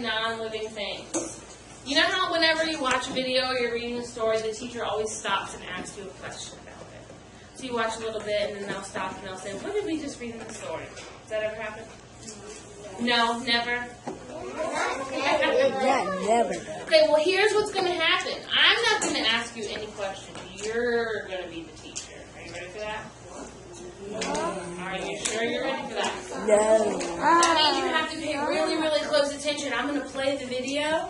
non-living things. You know how whenever you watch a video or you're reading a story, the teacher always stops and asks you a question about it. So you watch a little bit and then they'll stop and they'll say, what did we just read in the story? Does that ever happen? No, never? Never. Okay, well here's what's going to happen. I'm not going to ask you any questions. You're going to be the teacher. Are you ready for that? Are you sure you're ready for that? No. That means you have to pay really, really close attention. I'm going to play the video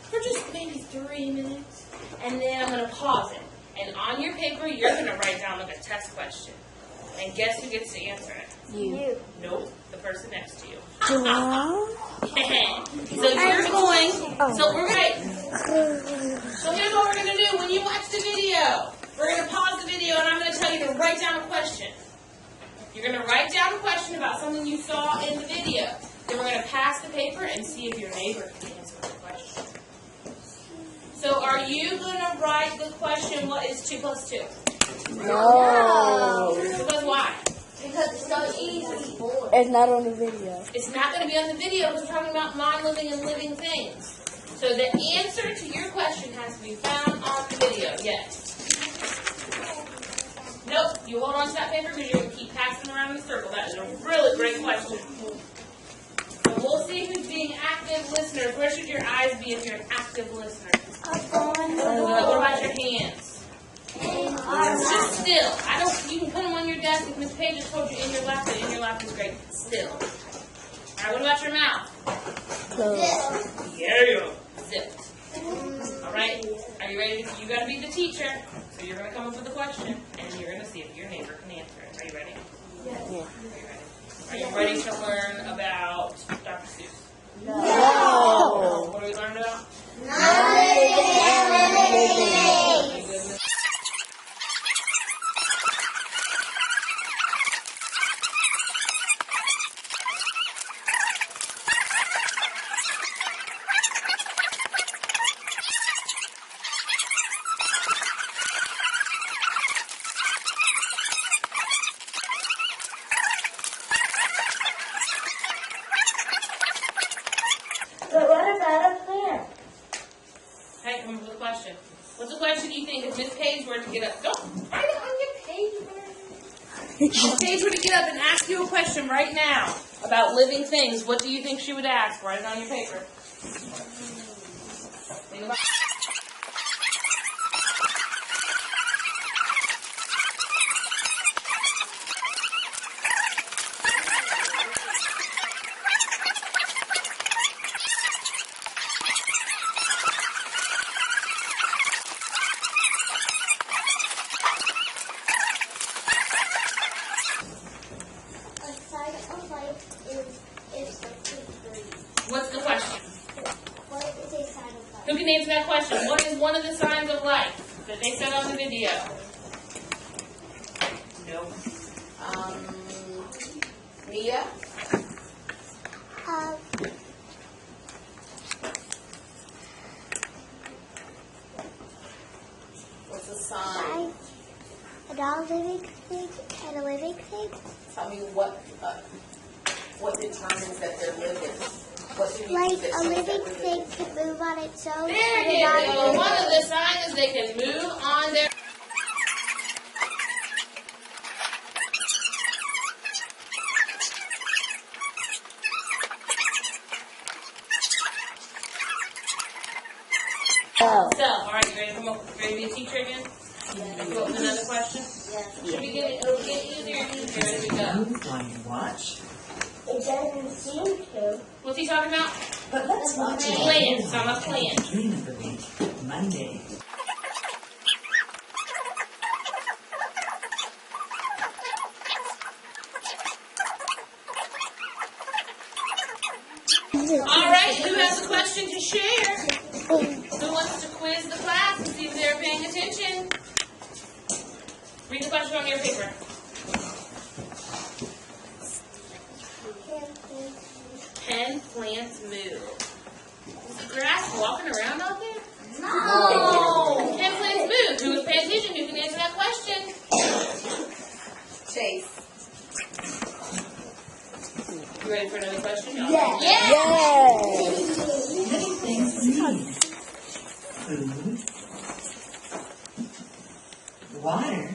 for just maybe 3 minutes, and then I'm going to pause it. And on your paper, you're going to write down like a test question. And guess who gets to answer it? You. Nope, the person next to you. Do I? So you're going, so here's what we're going to do. When you watch the video, we're going to pause the video, and I'm going to tell you to write down a question. You're going to write down a question about something you saw in the video. Then we're going to pass the paper and see if your neighbor can answer the question. So are you going to write the question, what is 2 plus 2? No. Because why? Because it's so easy. It's not on the video. It's not going to be on the video because we're talking about non-living and living things. So the answer to your question has to be found on the video. Yes. Nope. You hold on to that paper because you're going to keep passing around in a circle. That is a really great question. So we'll see who's being active listeners. Where should your eyes be if you're an active listener? What about your hands? Just still. You can put them on your desk if Miss Page just told you in your lap, but in your lap is great. Still. Alright, what about your mouth? Yeah. Zipped. Alright? Are you ready? You gotta be the teacher. So you're gonna come up with a question and you're gonna see if your neighbor can answer it. Are you ready? Yeah. Are you ready to learn about Dr. Seuss? No. What are we learning about? But what about a plant? Hey, come up with a question. What's a question you think if Miss Page were to get up? Don't write it on your page. If Miss Page were to get up and ask you a question right now about living things, what do you think she would ask? Write it on your paper. Think about What's the question? What is a sign of life? Who can answer that question? What is one of the signs of life that they said on the video? Nope. Mia? What's a sign? A non-living thing and a living thing. Tell me what determines that they're living. What do you Like think that a shows living that we're living? thing can move on its own. There you go. One of the signs is they can move on their. No. So, all right, you ready to come up? Ready to be a teacher again? Come up with another question? Should we get it? It'll get easier and easier as we go. Want to watch? It doesn't seem to. What's he talking about? But let's watch it. Plans. I'm a plan. Dream of the week, Monday. All right, who has a question to share? Who wants to quiz the class and see if they're paying attention? Read the question on your paper. Can plants move? Is the grass walking around out there? No. Can plants move? Who is paying attention? Who can answer that question? Chase. You ready for another question? Y'all? Yeah. Living things need food, water,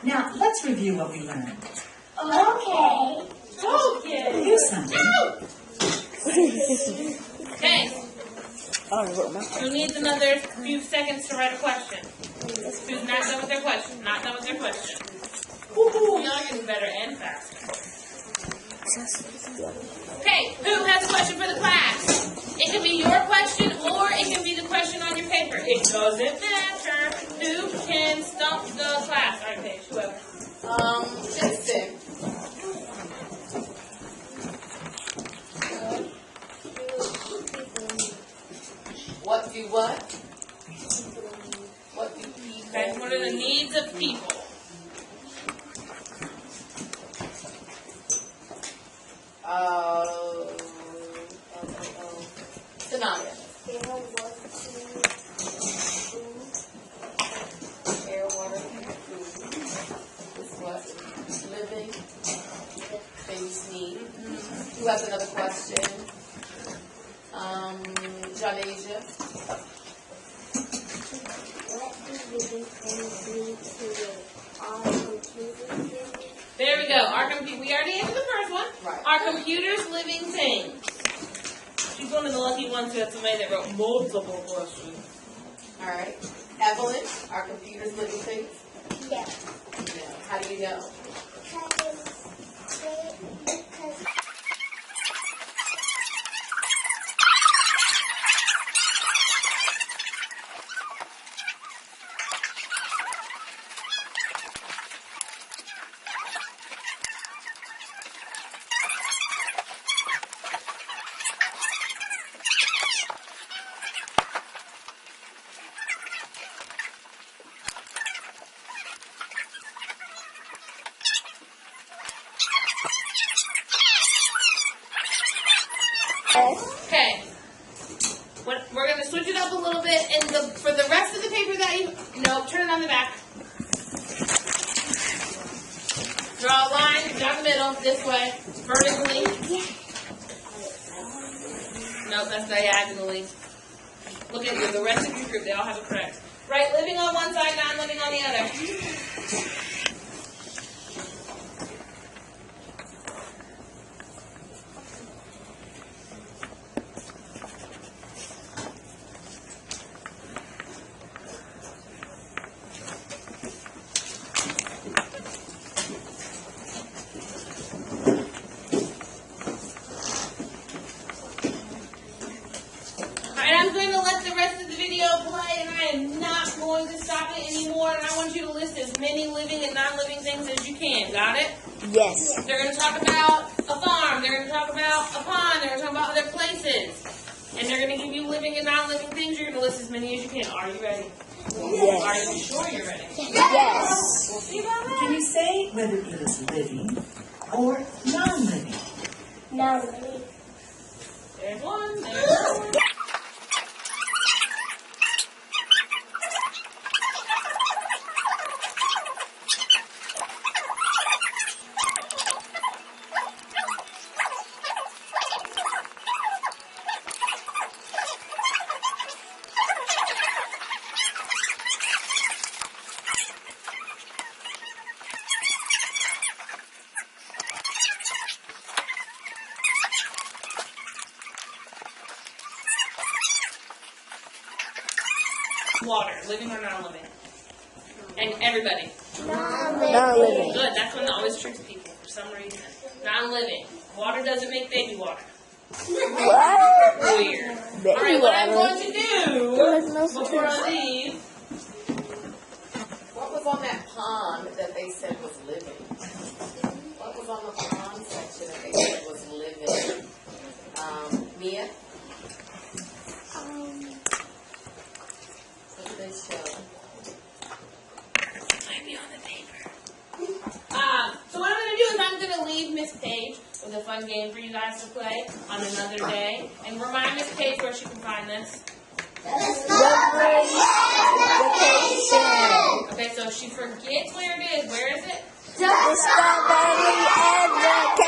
Now, let's review what we learned. Okay. Okay. Do something. Okay. Oh, Who needs another few seconds to write a question? Who's not done with their question? Not done with their question. Woohoo! Y'all are getting better and faster. Okay, who has a question for the class? It can be your question or it can be the question on your paper. It doesn't matter. Who can stump the class? All right, Paige, whoever. Densi. What do what? What do people Okay, what are the needs of people? Tanaya. Air, water, and food. Is what? Living things need. Who has another question? Janasia. What do living things need to live? Our computers. There we go. We already answered the first one. Right. Are computers living things? She's one of the lucky ones who had somebody that wrote multiple questions. All right. Evelyn, are computers living things? Yeah. No. How do you know? Because Okay. We're going to switch it up a little bit. And for the rest of the paper that turn it on the back. Draw a line down the middle, this way, vertically. No, that's diagonally. Look at you, the rest of your group, they all have it correct. Right, living on one side, non-living on the other. I'm going to let the rest of the video play, and I am not going to stop it anymore, and I want you to list as many living and non-living things as you can. Got it? Yes. They're going to talk about a farm. They're going to talk about a pond. They're going to talk about other places. And they're going to give you living and non-living things. You're going to list as many as you can. Are you ready? Yes. Are you sure you're ready? Yes. We'll see about that. Can you say whether it is living or non-living? no. There's one. There's one. Water, living or non-living? And everybody. Non-living. Good, that's one that always tricks people for some reason. Non-living. Water doesn't make baby water. What? Weird. Baby Alright, what I'm water. going to do No before I leave, What was on that pond that they said was living? What was on the pond section that they said was living? Mia? is a fun game for you guys to play on another day. And remind Miss Paige where she can find this. Okay, so if she forgets where it is, where is it? The strawberry and the